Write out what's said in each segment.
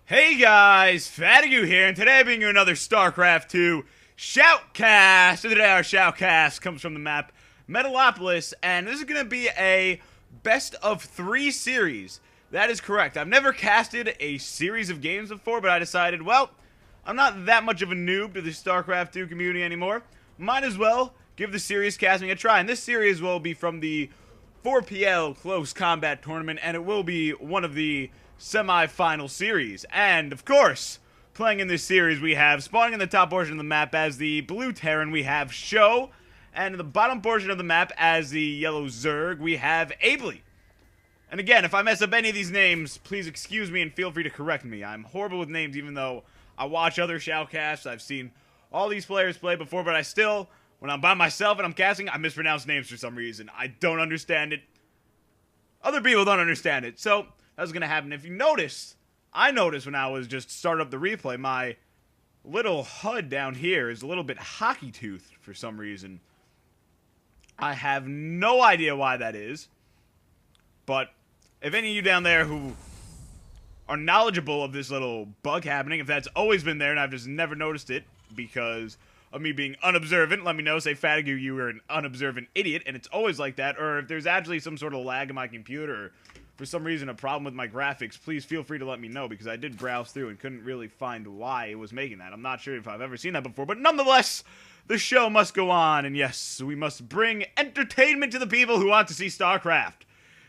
Hey guys, Fatigu here, and today I'm bringing you another Starcraft 2 Shoutcast. And today our Shoutcast comes from the map Metalopolis, and this is going to be a best of 3 series. That is correct. I've never casted a series of games before, but I decided, well, I'm not that much of a noob to the Starcraft 2 community anymore. Might as well give the series casting a try, and this series will be from the 4PL Close Combat Tournament, and it will be one of the semi-final series. And of course, playing in this series, we have spawning in the top portion of the map as the blue Terran, we have Sjow, and in the bottom portion of the map as the yellow Zerg, we have Aibly. And again, if I mess up any of these names, please excuse me and feel free to correct me. I'm horrible with names, even though I watch other Shoutcasts. I've seen all these players play before, but I still, when I'm by myself and I'm casting, I mispronounce names for some reason. I don't understand it. Other people don't understand it, so that's going to happen. If you notice, I noticed when I was just starting up the replay, my little HUD down here is a little bit hockey-toothed for some reason. I have no idea why that is, but if any of you down there who are knowledgeable of this little bug happening, if that's always been there and I've just never noticed it because of me being unobservant, let me know. Say, Fatigu, you were an unobservant idiot, and it's always like that. Or if there's actually some sort of lag in my computer, or for some reason a problem with my graphics, please feel free to let me know, because I did browse through and couldn't really find why it was making that. I'm not sure if I've ever seen that before, but nonetheless, the show must go on, and yes, we must bring entertainment to the people who want to see StarCraft.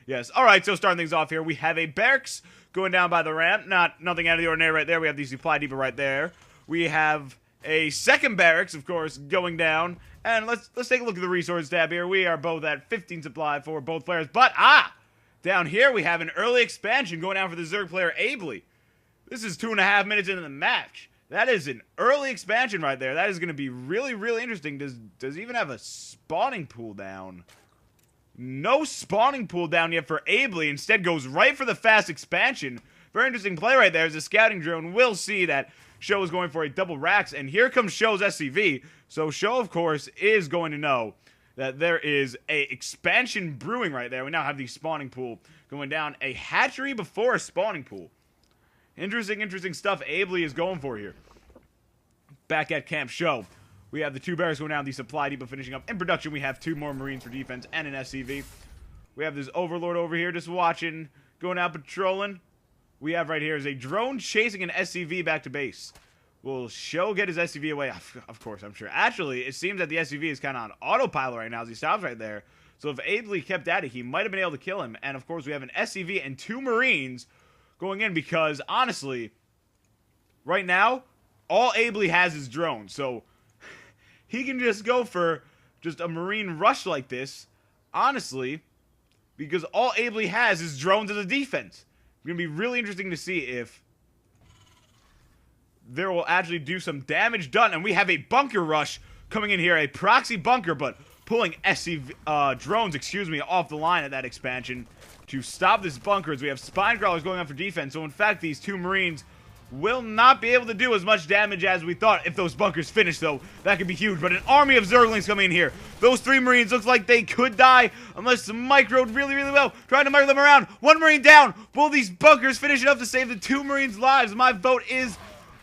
Yes, alright, so starting things off here, we have a barracks going down by the ramp. Nothing out of the ordinary right there. We have the supply depot right there. We have a second barracks, of course, going down. And let's take a look at the resource tab here. We are both at 15 supply for both players. But, down here we have an early expansion going down for the Zerg player Aibly. This is 2.5 minutes into the match. That is an early expansion right there. That is going to be really, really interesting. Does he even have a spawning pool down? No spawning pool down yet for Aibly. Instead goes right for the fast expansion. Very interesting play right there as a scouting drone will see that Sjow is going for a double racks, and here comes Show's SCV. So Sjow, of course, is going to know that there is a expansion brewing right there. We now have the spawning pool going down. A hatchery before a spawning pool. Interesting stuff Aibly is going for here. Back at Camp Sjow, we have the 2 barracks going down, the supply depot finishing up. In production, we have 2 more Marines for defense and an SCV. We have this Overlord over here just watching, going out patrolling. We have right here is a drone chasing an SCV back to base. Will Sjow get his SCV away? Of course, I'm sure. Actually, it seems that the SCV is kind of on autopilot right now as he stops right there. So if Aibly kept at it, he might have been able to kill him. And of course, we have an SCV and 2 Marines going in because, honestly, right now, all Aibly has is drones. So he can just go for just a Marine rush like this, honestly, because all Aibly has is drones as a defense. It's going to be really interesting to see if there will actually do some damage done. And we have a bunker rush coming in here, a proxy bunker, but pulling SCV, drones, off the line at that expansion to stop this bunker as we have spine crawlers going on for defense. So in fact, these 2 Marines will not be able to do as much damage as we thought. If those bunkers finish, though, that could be huge. But an army of Zerglings coming in here. Those 3 Marines looks like they could die unless microed really, really well. Trying to micro them around. 1 Marine down. Will these bunkers finish enough to save the 2 Marines' lives? My vote is,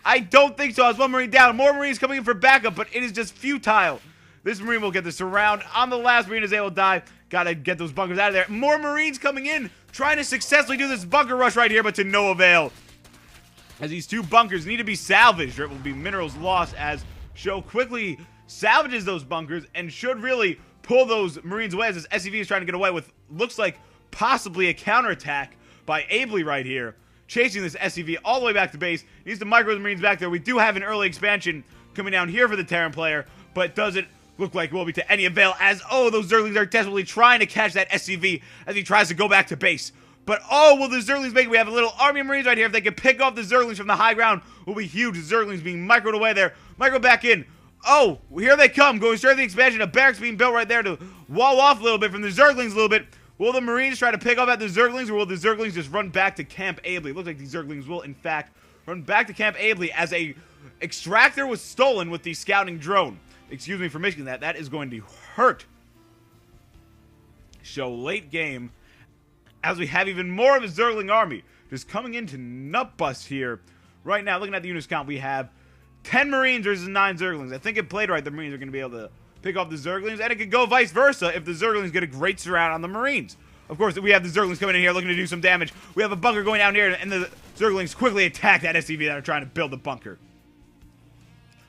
I don't think so. As 1 Marine down. More Marines coming in for backup, but it is just futile. This Marine will get the surround. On the last Marine as they will die. Gotta get those bunkers out of there. More Marines coming in, trying to successfully do this bunker rush right here, but to no avail. As these 2 bunkers need to be salvaged, or it will be minerals lost as Sjow quickly salvages those bunkers and should really pull those Marines away as this SCV is trying to get away with, looks like, possibly a counterattack by Aibly right here. Chasing this SCV all the way back to base. Needs to micro the Marines back there. We do have an early expansion coming down here for the Terran player, but doesn't look like it will be to any avail as, those Zerglings are desperately trying to catch that SCV as he tries to go back to base. But, will the Zerglings make it? We have a little army of Marines right here. If they can pick off the Zerglings from the high ground, will be huge. The Zerglings being microed away there. Micro back in. Here they come. Going straight to the expansion. A barracks being built right there to wall off a little bit from the Zerglings a little bit. Will the Marines try to pick off at the Zerglings, or will the Zerglings just run back to Camp Aibly? It looks like the Zerglings will, in fact, run back to Camp Aibly as a extractor was stolen with the scouting drone. Excuse me for missing that. That is going to hurt Sjow late game, as we have even more of a Zergling army just coming into nut bust here Right now, looking at the units count, we have 10 Marines versus 9 Zerglings. I think it played right. The Marines are going to be able to pick off the Zerglings, and it could go vice versa if the Zerglings get a great surround on the Marines. Of course, we have the Zerglings coming in here looking to do some damage. We have a bunker going down here, and the Zerglings quickly attack that SCV that are trying to build the bunker.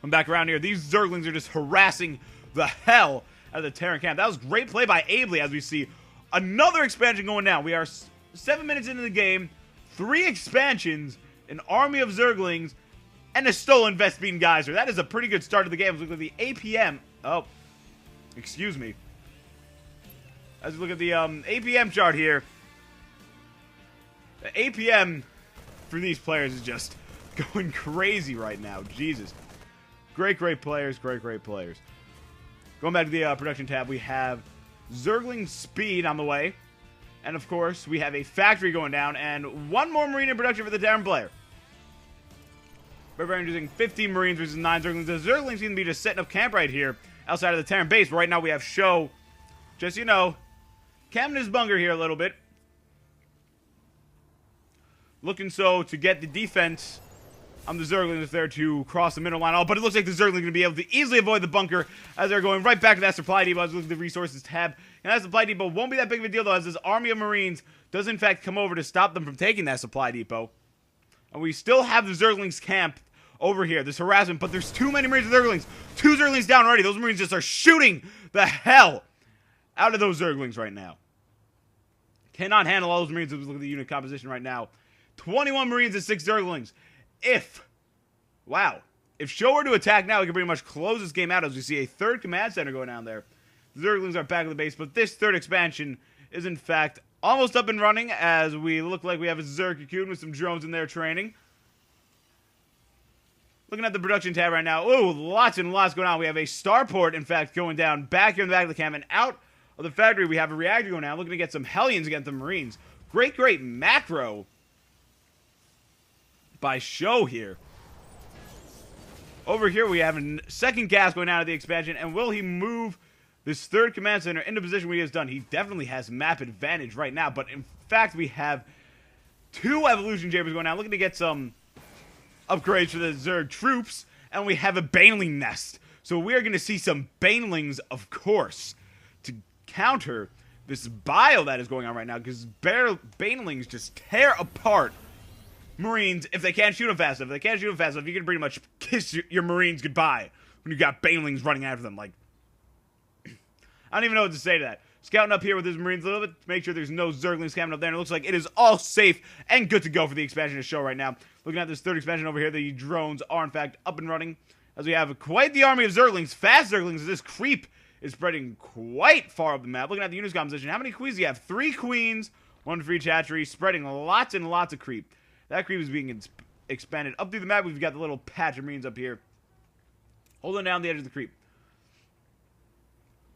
I'm back around here. These Zerglings are just harassing the hell out of the Terran camp. That was great play by Aibly, as we see another expansion going down. We are 7 minutes into the game, 3 expansions, an army of Zerglings, and a stolen Vespene Geyser. That is a pretty good start to the game. Look at the APM. Oh, excuse me. As we look at the APM chart here, the APM for these players is just going crazy right now. Jesus. Great players. Great players. Going back to the production tab, we have Zergling Speed on the way. And, of course, we have a factory going down and 1 more Marine in production for the Terran player. We're using 15 Marines versus 9 Zerglings. The Zerglings seem to be just setting up camp right here outside of the Terran base. But right now we have Sjow, just, you know, camping his bunker here a little bit. Looking so to get the defense on the Zerglings there to cross the middle line. Oh, but it looks like the Zerglings are going to be able to easily avoid the bunker as they're going right back to that supply depot. As we look at the resources tab. And that supply depot won't be that big of a deal, though, as this army of Marines does, in fact, come over to stop them from taking that supply depot. And we still have the Zerglings camp over here, this harassment, but there's too many Marines and Zerglings. 2 Zerglings down already. Those Marines just are shooting the hell out of those Zerglings right now. Cannot handle all those Marines. Let's look at the unit composition right now. 21 Marines and 6 Zerglings. If Sjow were to attack now, we can pretty much close this game out as we see a 3rd command center going down there. The Zerglings are back at the base, but this 3rd expansion is, in fact, almost up and running as we look like we have a Zerg Cocoon with some drones in there training. Looking at the production tab right now. Ooh, lots and lots going on. We have a starport, in fact, going down back here in the back of the camp. And out of the factory, we have a reactor going down. Looking to get some Hellions against the Marines. Great macro by Sjow here. Over here, we have a 2nd gas going out of the expansion. And will he move this 3rd command center into position where he has done? He definitely has map advantage right now. But, in fact, we have 2 evolution chambers going out. Looking to get some upgrades for the Zerg troops, and we have a Baneling nest. So we are going to see some Banelings, of course, to counter this bile that is going on right now, because Banelings just tear apart Marines if they can't shoot them fast enough. If they can't shoot them fast enough, you can pretty much kiss your Marines goodbye when you got Banelings running after them. Like, I don't even know what to say to that. Scouting up here with his Marines a little bit to make sure there's no Zerglings camping up there. And it looks like it is all safe and good to go for the expansion of Sjow right now. Looking at this 3rd expansion over here, the drones are, in fact, up and running. As we have quite the army of Zerglings, fast Zerglings, as this creep is spreading quite far up the map. Looking at the units composition, how many queens do you have? 3 queens, 1 for each hatchery, spreading lots and lots of creep. That creep is being expanded up through the map. We've got the little patch of Marines up here, holding down the edge of the creep.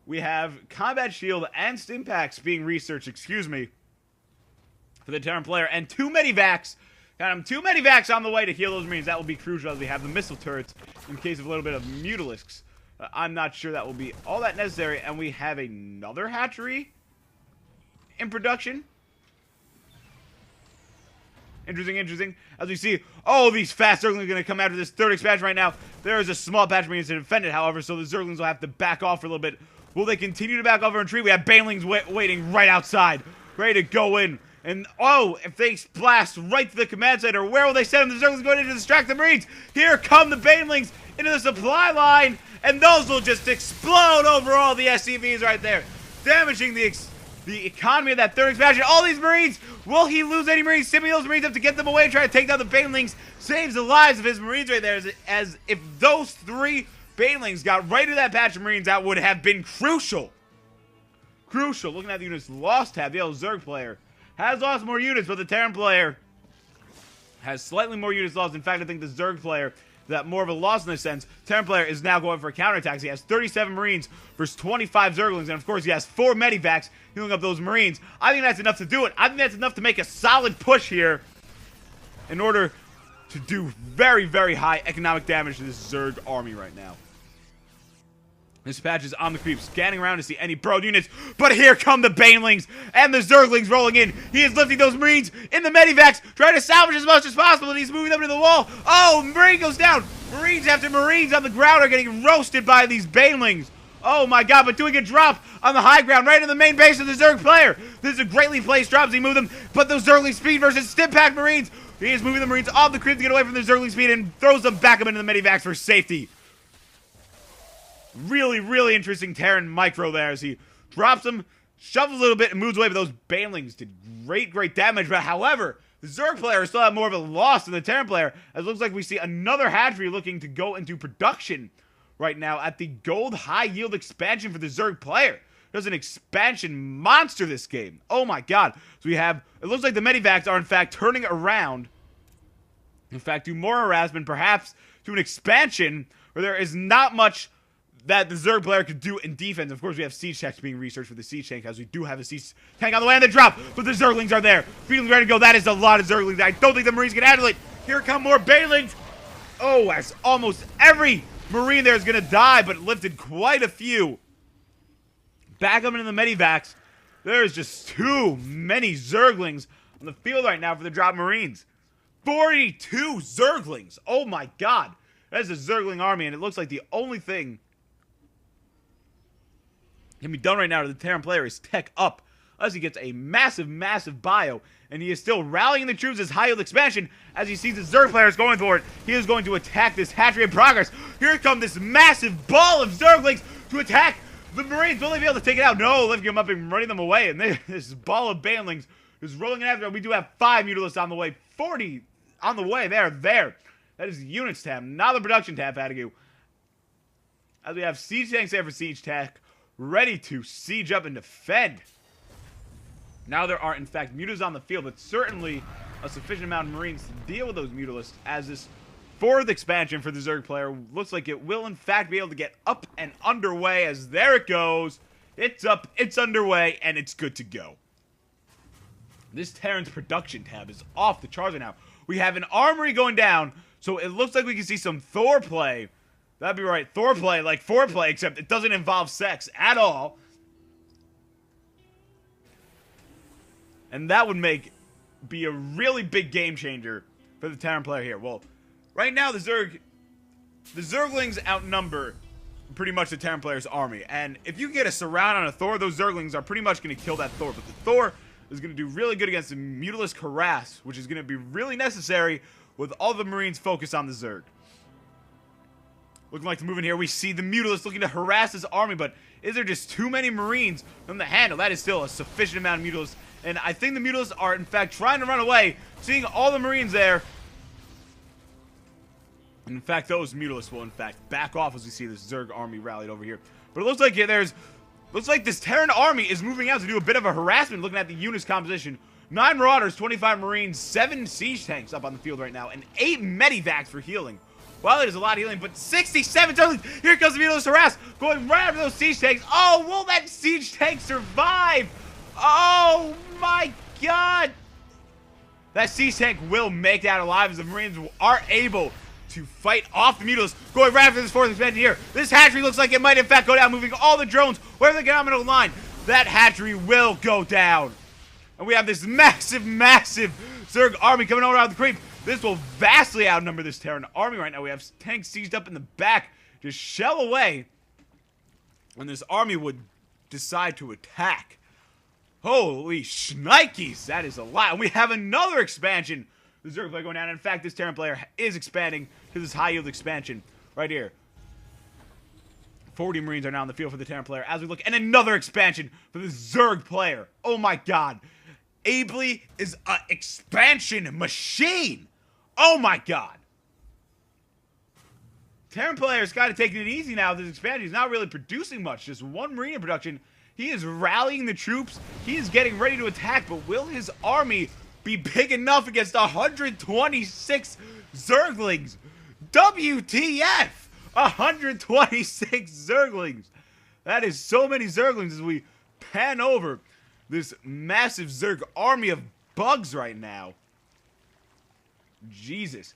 We have Combat Shield and Stimpaks being researched, for the Terran player. And 2 Medivacs. Got him 2 Medivacs on the way to heal those Marines. That will be crucial as we have the missile turrets in case of a little bit of Mutalisks. I'm not sure that will be all that necessary. And we have another hatchery in production. Interesting. As we see, these fast Zerglings are going to come after this 3rd expansion right now. There is a small patch of Marines to defend it, however, so the Zerglings will have to back off for a little bit. Will they continue to back off and retreat? We have Banelings waiting right outside, ready to go in. And, if they blast right to the command center, where will they send them? The Zerglings going in to distract the Marines. Here come the Banelings into the supply line, and those will just explode over all the SCVs right there, damaging the economy of that 3rd expansion. All these Marines, will he lose any Marines? Simming those Marines up to get them away and try to take down the Banelings. Saves the lives of his Marines right there, as if those 3 Banelings got right to that patch of Marines, that would have been crucial. Looking at the units lost tab, the old Zerg player has lost more units, but the Terran player has slightly more units lost. In fact, I think the Zerg player, that more of a loss in this sense. Terran player is now going for counterattacks. He has 37 Marines versus 25 Zerglings, and of course he has 4 Medivacs healing up those Marines. I think that's enough to do it. I think that's enough to make a solid push here in order to do very high economic damage to this Zerg army right now. This patch is on the creep, scanning around to see any burrowed units, but here come the Banelings and the Zerglings rolling in. He is lifting those Marines in the medivacs, trying to salvage as much as possible, and he's moving them to the wall. Oh, Marine goes down. Marines after Marines on the ground are getting roasted by these Banelings. Oh my god, but doing a drop on the high ground right in the main base of the Zerg player. This is a greatly placed drop as he moved them, but those Zergling speed versus Stimpack Marines. He is moving the Marines off the creep to get away from the Zergling speed and throws them back up into the medivacs for safety. Really, really interesting Terran micro there as he drops them, shovels a little bit, and moves away, but those Banelings did great damage. But however, the Zerg player still had more of a loss than the Terran player, as it looks like we see another hatchery looking to go into production right now at the gold high yield expansion for the Zerg player. There's an expansion monster this game. Oh my god. So we have, it looks like the medivacs are in fact turning around. In fact, do more harassment, perhaps to an expansion where there is not much that the Zerg player could do in defense. Of course, we have siege tanks being researched for the siege tank, as we do have a siege tank on the way on the drop, but the Zerglings are there. Feeling ready to go. That is a lot of Zerglings. I don't think the Marines can handle it. Here come more Banelings. Oh, as almost every Marine there is going to die, but lifted quite a few. Back up into the medivacs. There's just too many Zerglings on the field right now for the drop Marines. 42 Zerglings. Oh my god. That is a Zergling army, and it looks like the only thing can be done right now to the Terran player is tech up, as he gets a massive bio, and he is still rallying the troops as high yield expansion as he sees the Zerg players going for it. He is going to attack this hatchery in progress. Here comes this massive ball of Zerglings to attack the Marines. Will they be able to take it out? No, lifting them up and running them away, and this ball of Banelings is rolling after them. We do have 5 Mutalisks on the way, 40 on the way. There. That is the units tab, not the production tab, Fatigue. As we have siege tanks there for siege tech, ready to siege up and defend. Now there are, in fact, mutas on the field, but certainly a sufficient amount of Marines to deal with those Mutalisks, as this 4th expansion for the Zerg player looks like it will, in fact, be able to get up and underway, as there it goes. It's up, it's underway, and it's good to go. This Terran's production tab is off the charts right now. We have an armory going down, so it looks like we can see some Thor play. That'd be right. Thor play, like foreplay, except it doesn't involve sex at all. And that would be a really big game changer for the Terran player here. Well, right now the Zerglings outnumber pretty much the Terran player's army. And if you get a surround on a Thor, those Zerglings are pretty much going to kill that Thor. But the Thor is going to do really good against the Mutalisk harass, which is going to be really necessary with all the Marines focused on the Zerg. Looking like to move in here. We see the Mutalisk looking to harass his army, but is there just too many Marines from the handle? That is still a sufficient amount of Mutalisks, and I think the Mutalisks are, in fact, trying to run away, seeing all the Marines there. And in fact, those Mutalisks will, in fact, back off as we see this Zerg army rallied over here. But it looks like looks like this Terran army is moving out to do a bit of a harassment, looking at the units composition. 9 Marauders, 25 Marines, 7 siege tanks up on the field right now, and 8 medivacs for healing. Well, it is a lot of healing, but 67 Zerglings. Here comes the Mutalisk harass, going right after those siege tanks. Oh, will that siege tank survive? Oh my god! That siege tank will make that alive as the Marines are able to fight off the Mutalisks, going right after this 4th expansion here. This hatchery looks like it might in fact go down, moving all the drones wherever they get on the line. That hatchery will go down. And we have this massive Zerg army coming over out of the creep. This will vastly outnumber this Terran army right now. We have tanks sieged up in the back, just shell away, and this army would decide to attack. Holy shnikes, that is a lot. And we have another expansion. The Zerg player going down. In fact, this Terran player is expanding to this high yield expansion right here. 40 Marines are now on the field for the Terran player as we look, and another expansion for the Zerg player. Oh my god. Aibly is an expansion machine. Oh my god. Terran player's kind of taking it easy now with this expansion. He's not really producing much. Just 1 Marine in production. He is rallying the troops. He is getting ready to attack. But will his army be big enough against 126 Zerglings? WTF! 126 Zerglings. That is so many Zerglings as we pan over this massive Zerg army of bugs right now. Jesus.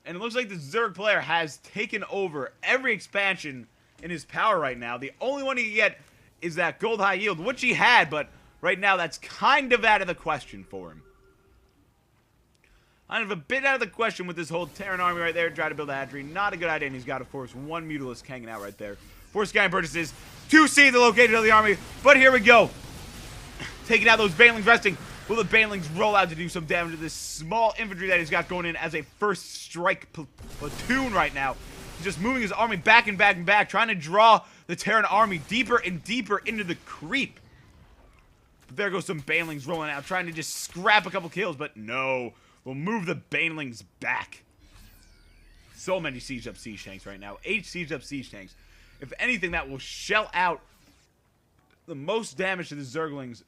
And it looks like the Zerg player has taken over every expansion in his power right now. The only one he can get is that gold high yield, which he had, but right now that's kind of out of the question for him. Kind of a bit out of the question with this whole Terran army right there. Try to build a hatchery. Not a good idea, and he's got, of course, one Mutalisk hanging out right there. 4 scanning purchases to see the location of the army, but here we go. Taking out those Banelings resting. Will the Banelings roll out to do some damage to this small infantry that he's got going in as a first strike platoon right now? He's just moving his army back and back and back, trying to draw the Terran army deeper and deeper into the creep. But there goes some Banelings rolling out, trying to just scrap a couple kills, but no. We'll move the Banelings back. So many siege up siege tanks right now. 8 siege up siege tanks. If anything, that will shell out the most damage to the Zerglings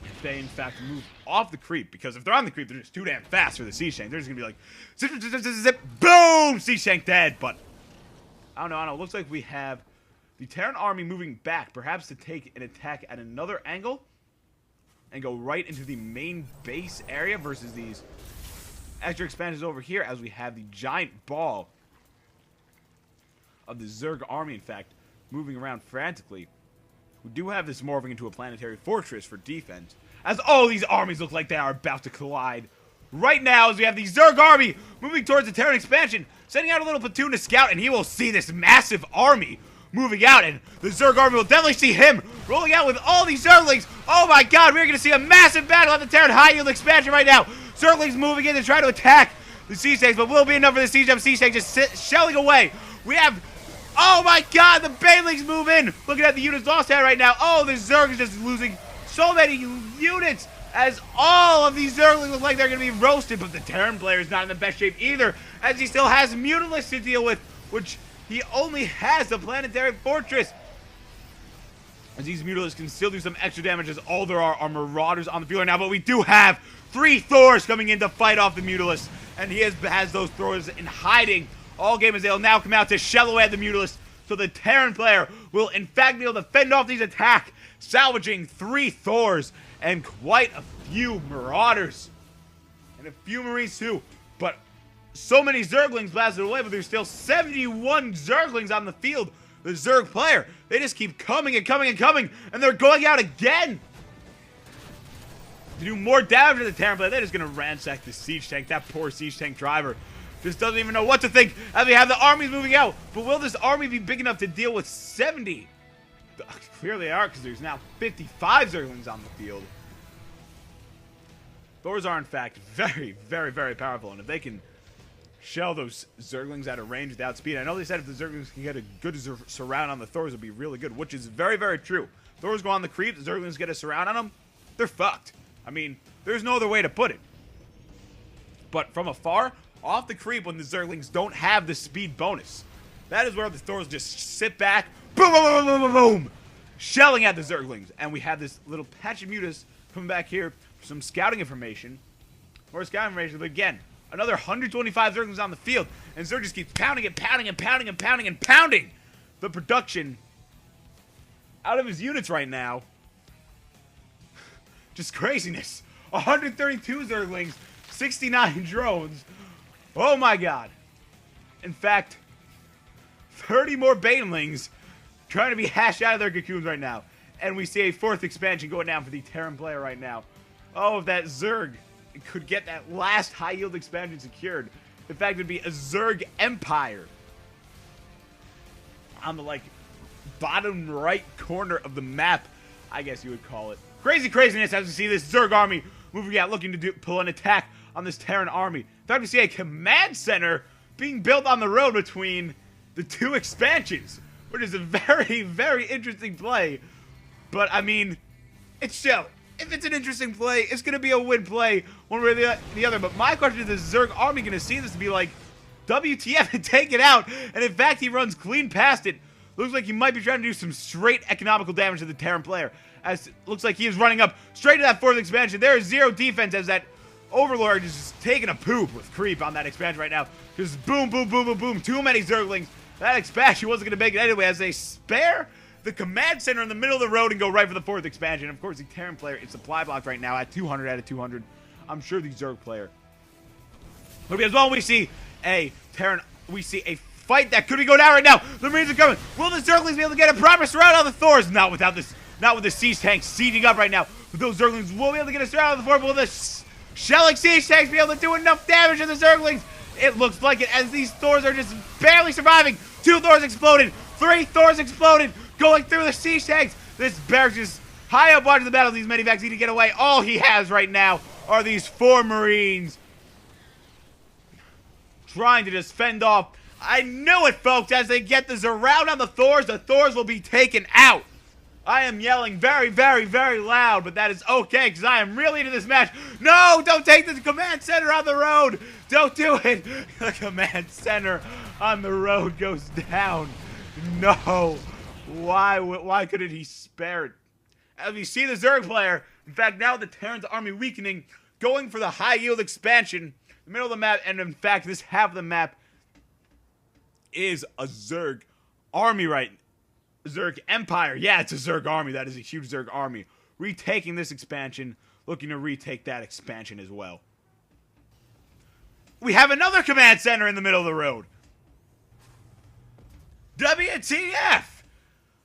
if they, in fact, move off the creep. Because if they're on the creep, they're just too damn fast for the siege tank. They're just going to be like, zip, zip, zip, zip, zip, boom! Siege tank dead. But, I don't know. It looks like we have the Terran army moving back, perhaps to take an attack at another angle and go right into the main base area versus these extra expansions over here, as we have the giant ball of the Zerg army, in fact, moving around frantically. We do have this morphing into a planetary fortress for defense, as all these armies look like they are about to collide. Right now, as we have the Zerg army moving towards the Terran expansion, sending out a little platoon to scout, and he will see this massive army moving out, and the Zerg army will definitely see him rolling out with all these Zerglings. Oh my god, we're going to see a massive battle at the Terran high yield expansion right now. Zerglings moving in to try to attack the siege tanks, but will be enough for the siege tank just shelling away. We have, oh my god, the Banelings move in. Looking at the units lost at right now. Oh, the Zerg is just losing so many units, as all of these Zerglings look like they're going to be roasted, but the Terran player is not in the best shape either, as he still has Mutalisks to deal with, which he only has the planetary fortress. As these Mutalisks can still do some extra damage, as all there are Marauders on the field right now, but we do have 3 Thors coming in to fight off the Mutalisks, and he has those Thors in hiding all game, as they'll now come out to shell away at the Mutalisks, so the Terran player will in fact be able to fend off these attacks, salvaging 3 Thors and quite a few Marauders and a few Marines too. But so many Zerglings blasted away, but there's still 71 Zerglings on the field. The Zerg player, they just keep coming and coming and coming, and they're going out again to do more damage to the Terran player. They're just going to ransack the siege tank. That poor siege tank driver just doesn't even know what to think as we have the armies moving out. But will this army be big enough to deal with 70? Clearly they are, because there's now 55 Zerglings on the field. Thors are, in fact, very, very, very powerful, and if they can shell those Zerglings at a range without speed. I know they said if the Zerglings can get a good surround on the Thors, it would be really good, which is very, very true. Thors go on the creep, the Zerglings get a surround on them, they're fucked. I mean, there's no other way to put it. But from afar, off the creep, when the Zerglings don't have the speed bonus, that is where the Thors just sit back, boom, boom, boom, boom, boom, boom, shelling at the Zerglings. And we have this little patch of mutas coming back here for some scouting information. More scouting information, but again, another 125 Zerglings on the field, and Zerg just keeps pounding and pounding and pounding and pounding and pounding the production out of his units right now. Just craziness. 132 Zerglings, 69 drones. Oh my god. In fact, 30 more Banelings trying to be hashed out of their cocoons right now. And we see a 4th expansion going down for the Terran player right now. Oh, if that Zerg could get that last high yield expansion secured. In fact, it would be a Zerg Empire on the bottom right corner of the map, I guess you would call it. Crazy craziness as we see this Zerg army moving out, looking to pull an attack on this Terran army. In fact, we see a command center being built on the road between the 2 expansions, which is a very, very interesting play. But I mean, it's Sjow. If it's an interesting play, it's going to be a win play one way or the other. But my question is the Zerg army going to see this and be like, WTF, and take it out? And in fact, he runs clean past it. Looks like he might be trying to do some straight economical damage to the Terran player. As it looks like he is running up straight to that 4th expansion. There is 0 defense as that Overlord is just taking a poop with creep on that expansion right now. Just boom, boom, boom, boom, boom. Too many Zerglings. That expansion wasn't going to make it anyway as they spare the command center in the middle of the road and go right for the 4th expansion. Of course, the Terran player is supply blocked right now at 200 out of 200. I'm sure the Zerg player. But as well, we see a Terran, we see a fight that could be going down right now. The Marines are coming. Will the Zerglings be able to get a proper surround on the Thors? Not without this. Not with the siege tanks sieging up right now. But those Zerglings will be able to get a surround on the Thor. Will the shelling siege tanks be able to do enough damage to the Zerglings? It looks like it, as these Thors are just barely surviving. 2 Thors exploded. 3 Thors exploded. Going through the siege tanks. This barracks is high up onto the battle. These medivacs need to get away. All he has right now are these 4 Marines trying to just fend off. I knew it, folks. As they get this around on the Thors will be taken out. I am yelling very, very, very loud, but that is okay, because I am really into this match. No, don't take the command center on the road. Don't do it. The command center on the road goes down. No. Why couldn't he spare it? As we see the Zerg player, in fact, now the Terran's army weakening, going for the high yield expansion, the middle of the map, and in fact, this half of the map is a Zerg army Zerg Empire. Yeah, it's a Zerg army. That is a huge Zerg army. Retaking this expansion, looking to retake that expansion as well. We have another command center in the middle of the road. WTF?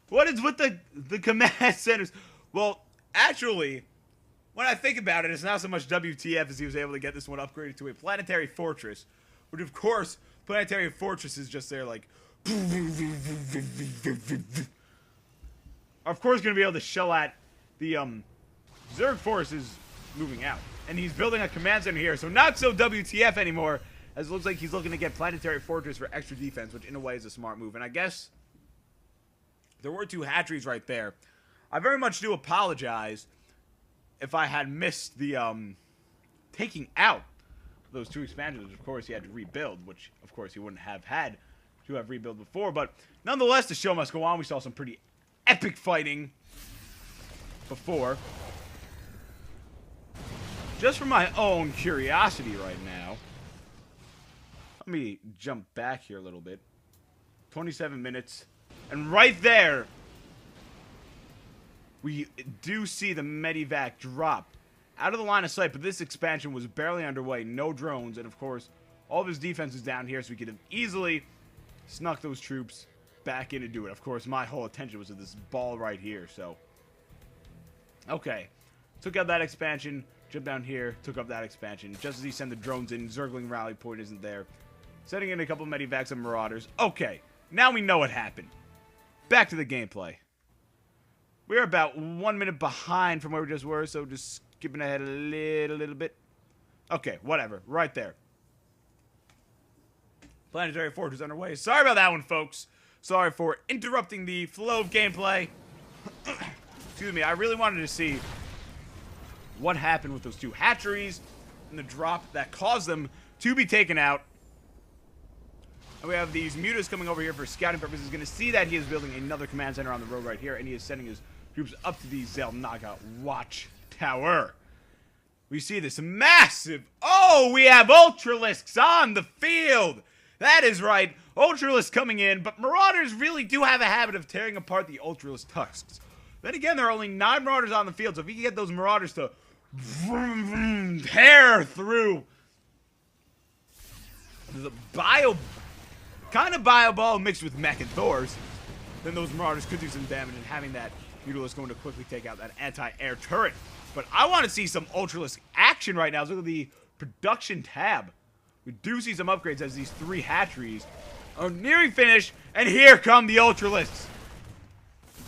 What is with the command centers? Well, actually, when I think about it, it's not so much WTF as he was able to get this one upgraded to a planetary fortress, which of course, planetary fortress is just there like, of course going to be able to shell at the Zerg forces moving out. And he's building a command center here, so not so WTF anymore, as it looks like he's looking to get planetary fortress for extra defense, which in a way is a smart move. And I guess there were 2 hatcheries right there. I very much do apologize if I had missed the taking out those 2 expansions, which of course he had to rebuild, which of course he wouldn't have had to have rebuilt before. But nonetheless, the show must go on. We saw some pretty epic fighting before. Just for my own curiosity right now, let me jump back here a little bit. 27 minutes. And right there, we do see the Medivac drop out of the line of sight, but this expansion was barely underway. No drones, and of course, all of his defense is down here, so we could have easily snuck those troops back in to do it. Of course, my whole attention was to this ball right here, so. Okay. Took out that expansion, jumped down here, took up that expansion. Just as he sent the drones in, Zergling rally point isn't there. Sending in a couple of Medivacs and Marauders. Okay, now we know what happened. Back to the gameplay. We're about 1 minute behind from where we just were, so just skipping ahead a little bit. Okay, whatever. Right there. Planetary Fortress underway. Sorry about that one, folks. Sorry for interrupting the flow of gameplay. Excuse me, I really wanted to see what happened with those 2 hatcheries and the drop that caused them to be taken out. And we have these mutas coming over here for scouting purposes. Going to see that he is building another command center on the road right here, and he is sending his troops up to the Zelnaga Watchtower. We see this massive... Oh, we have Ultralisks on the field! That is right, Ultralisks coming in, but Marauders really do have a habit of tearing apart the Ultralisk tusks. Then again, there are only 9 Marauders on the field, so if you can get those Marauders to tear through the kind of bio ball mixed with mech and Thors, then those Marauders could do some damage, and having that Mutalisk going to quickly take out that anti-air turret. But I want to see some Ultralisk action right now. Let's look at the production tab. We do see some upgrades as these 3 hatcheries are nearing finish, and here come the Ultralisks.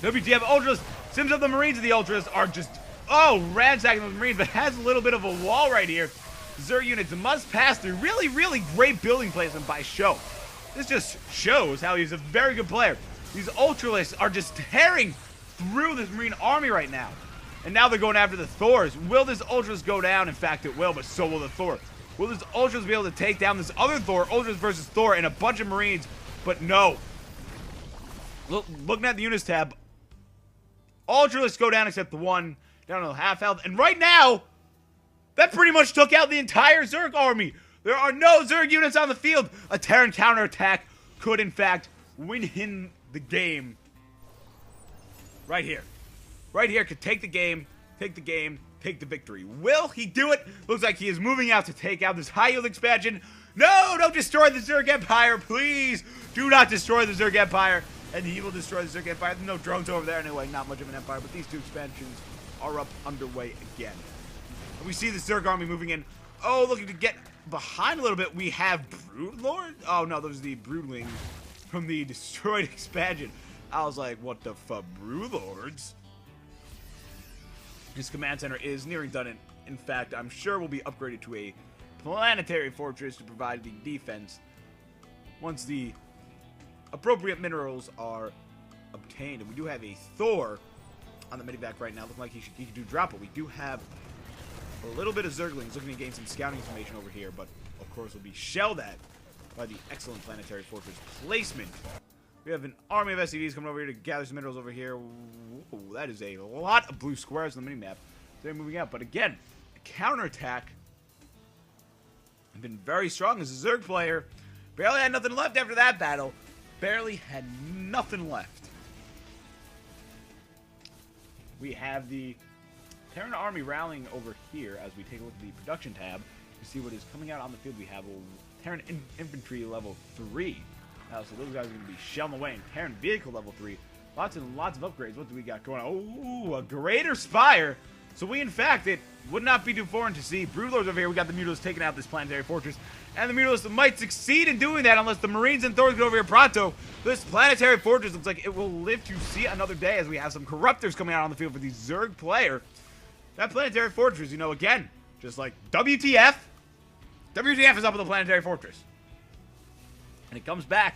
WTF Ultralisks, Sims of the Marines of the Ultras are just, ransacking those Marines, but has a little bit of a wall right here. Zerg units must pass through. Really, really great building placement by Sjow. This just shows how he's a very good player. These Ultralisks are just tearing through this Marine army right now. And now they're going after the Thors. Will this Ultras go down? In fact, it will, but so will the Thor. Will this Ultras be able to take down this other Thor? Ultras versus Thor and a bunch of Marines, but no. Looking at the units tab, Ultralisks go down except the one down to half health. And right now, that pretty much took out the entire Zerg army. There are no Zerg units on the field. A Terran counterattack could, in fact, win him the game. Right here. Right here could take the game, take the victory. Will he do it? Looks like he is moving out to take out this high yield expansion. No, don't destroy the Zerg Empire, please. Do not destroy the Zerg Empire. And he will destroy the Zerg Empire. There's no drones over there anyway, not much of an empire, but these two expansions are up underway again. And we see the Zerg army moving in. Oh, looking to get behind a little bit. We have Broodlord? Oh no, those are the Broodlings from the destroyed expansion. I was like, what the fuck, Broodlords? His command center is nearing done. In fact, I'm sure will be upgraded to a planetary fortress to provide the defense once the appropriate minerals are obtained. And we do have a Thor on the medivac right now. Looking like he can do drop, but we do have a little bit of Zerglings looking to gain some scouting information over here, but of course will be shelled at by the excellent planetary fortress placement. We have an army of SCVs coming over here to gather some minerals over here. Ooh, that is a lot of blue squares on the minimap. They're moving out, but again, a counterattack have been very strong as a Zerg player. Barely had nothing left after that battle. Barely had nothing left. We have the Terran army rallying over here as we take a look at the production tab to see what is coming out on the field. We have a Terran infantry level 3. So those guys are going to be shelling away in Terran vehicle level 3. Lots and lots of upgrades. What do we got going on? Oh, a greater spire. So we, in fact, it would not be too foreign to see Broodlords over here. We got the Mutalisks taking out this planetary fortress. And the Mutalisks might succeed in doing that unless the Marines and Thors get over here pronto. This planetary fortress looks like it will live to see another day as we have some Corruptors coming out on the field for the Zerg player. That planetary fortress, you know, again, just like WTF. WTF is up with the planetary fortress. And it comes back.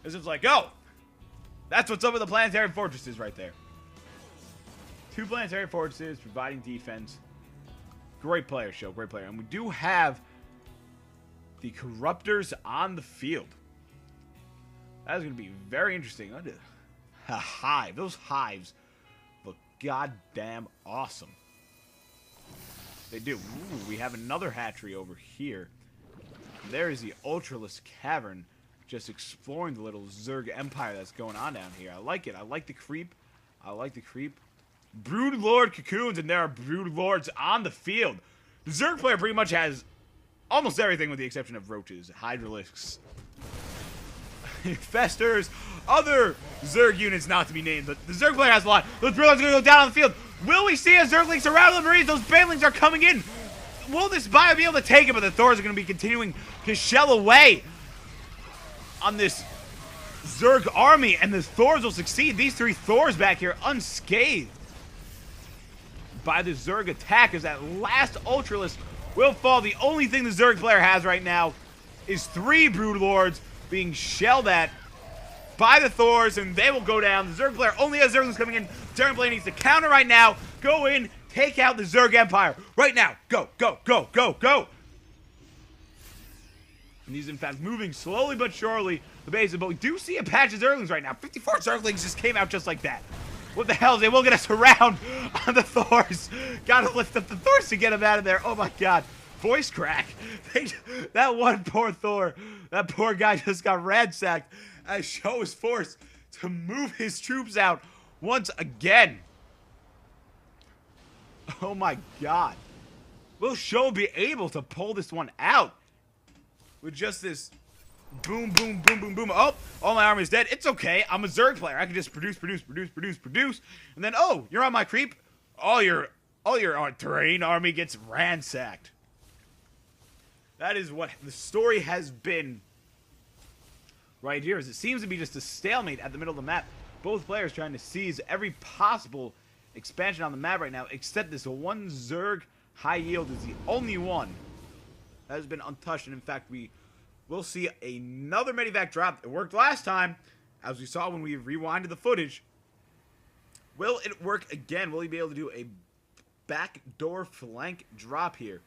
As it's like, oh, that's what's up with the planetary fortresses right there. 2 planetary fortresses providing defense. Great player, Sjow. Great player. And we do have the Corruptors on the field. That is going to be very interesting. A hive. Those hives look goddamn awesome. They do. Ooh, we have another hatchery over here. There is the Ultralisk Cavern, just exploring the little Zerg Empire that's going on down here. I like it. I like the creep. I like the creep. Broodlord cocoons, and there are Broodlords on the field. The Zerg player pretty much has almost everything with the exception of roaches, Hydralisks, Festers, other Zerg units not to be named, but the Zerg player has a lot. Those Broodlords are going to go down on the field. Will we see a Zergling surround the Marines? Those Banelings are coming in. Will this bio be able to take it? But the Thors are going to be continuing to shell away on this Zerg army, and the Thors will succeed. These 3 Thors back here unscathed by the Zerg attack as that last Ultralisk will fall. The only thing the Zerg player has right now is 3 Broodlords being shelled at by the Thors, and they will go down. The Zerg player only has Zerglings coming in. The Terran player needs to counter right now. Go in, take out the Zerg Empire right now. Go, go, go, go, go. And he's in fact moving slowly but surely the base, but we do see a patch of Zerglings right now. 54 Zerglings just came out just like that. What the hell? They will get us around on the Thors. Gotta lift up the Thors to get them out of there. Oh my god. Voice crack. That one poor Thor, that poor guy just got ransacked as Sjow is forced to move his troops out once again. Oh my god. Will Sjow be able to pull this one out with just this boom, boom, boom, boom, boom? Oh, all my army is dead. It's okay. I'm a Zerg player. I can just produce. And then, oh, you're on my creep. All your terrain army gets ransacked. That is what the story has been right here. As it seems to be just a stalemate at the middle of the map. Both players trying to seize every possible expansion on the map right now, except this one Zerg high yield is the only one that has been untouched. And in fact, we will see another medivac drop. It worked last time, as we saw when we rewinded the footage. Will it work again? Will he be able to do a backdoor flank drop here?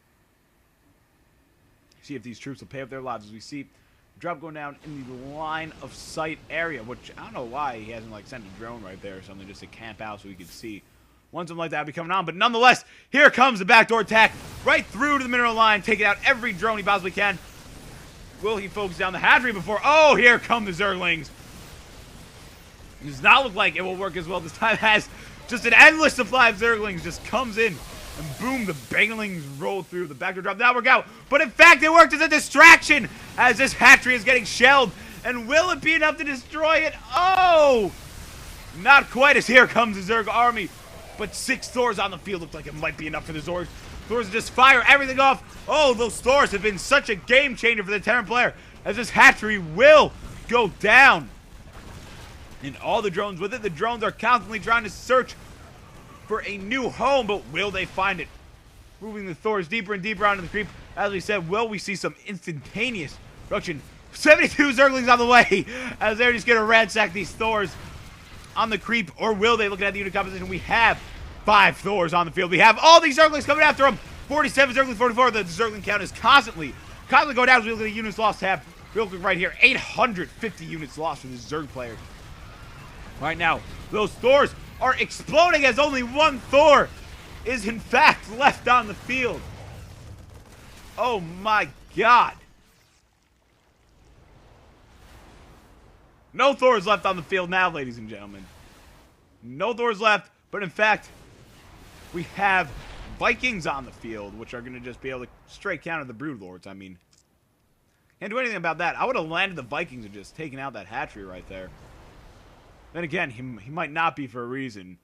See if these troops will pay up their lives. As we see drop going down in the line of sight area, which I don't know why he hasn't like sent a drone right there or something just to camp out so we could see. One something like that will be coming on, but nonetheless, here comes the backdoor attack right through to the mineral line, taking out every drone he possibly can. Will he focus down the hatchery before? Oh, here come the Zerglings. It does not look like it will work as well this time, as just an endless supply of Zerglings just comes in And boom, the banglings roll through the backdoor drop. Now we're out. But in fact, it worked as a distraction as this hatchery is getting shelled. And will it be enough to destroy it? Oh! Not quite, as here comes the Zerg army. But 6 Thors on the field looked like it might be enough for the Zorgs. Thors just fire everything off. Oh, those Thors have been such a game changer for the Terran player, as this hatchery will go down. And all the drones with it. The drones are constantly trying to search for a new home, but will they find it? Moving the Thors deeper and deeper onto the creep. As we said, will we see some instantaneous production? 72 Zerglings on the way, as they're just going to ransack these Thors on the creep, or will they? Looking at the unit composition, we have 5 Thors on the field. We have all these Zerglings coming after them. 47 Zerglings, 44. The Zergling count is constantly going down as we look at the units lost tab. Real quick right here, 850 units lost for this Zerg player. Right now, those Thors are exploding as only 1 Thor is in fact left on the field. Oh my god. No Thors left on the field now, ladies and gentlemen. No Thors left, but in fact, we have Vikings on the field, which are going to just be able to straight counter the Brood Lords. I mean, can't do anything about that. I would have landed the Vikings and just taken out that hatchery right there. Then again, he might not be for a reason.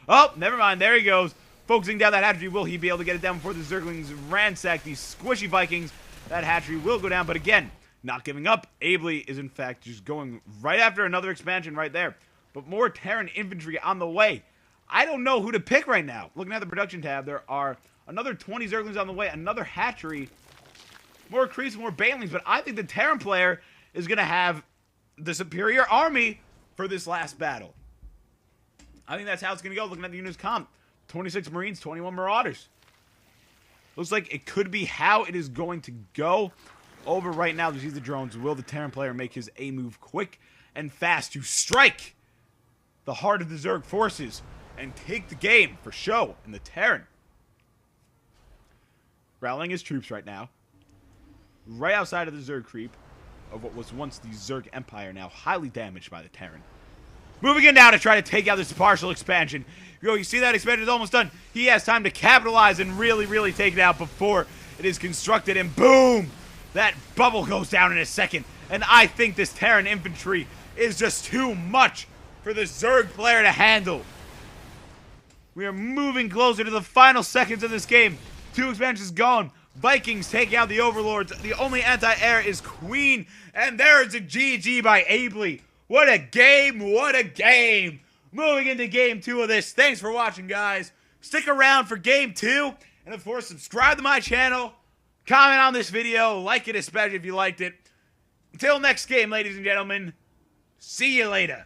Oh, never mind. There he goes. Focusing down that hatchery. Will he be able to get it down before the Zerglings ransack these squishy Vikings? That hatchery will go down, but again, not giving up. Aibly is, in fact, just going right after another expansion right there. But more Terran infantry on the way. I don't know who to pick right now. Looking at the production tab, there are another 20 Zerglings on the way, another hatchery, more creeps, more banelings. But I think the Terran player is going to have the superior army for this last battle. I think that's how it's going to go. Looking at the units comp, 26 Marines, 21 Marauders. Looks like it could be how it is going to go. Over right now, you see the drones. Will the Terran player make his A move quick and fast to strike the heart of the Zerg forces and take the game for Sjow and the Terran? Rallying his troops right now, right outside of the Zerg creep of what was once the Zerg Empire, now highly damaged by the Terran. Moving in now to try to take out this partial expansion. You see that expansion is almost done. He has time to capitalize and really take it out before it is constructed, and boom! That bubble goes down in a second, and I think this Terran infantry is just too much for the Zerg player to handle. We are moving closer to the final seconds of this game. 2 expansions gone. Vikings take out the Overlords. The only anti-air is Queen, and there is a GG by Aibly. What a game, what a game. Moving into game 2 of this. Thanks for watching, guys. Stick around for game 2, and of course, subscribe to my channel. Comment on this video, like it especially if you liked it. Until next game, ladies and gentlemen, see you later.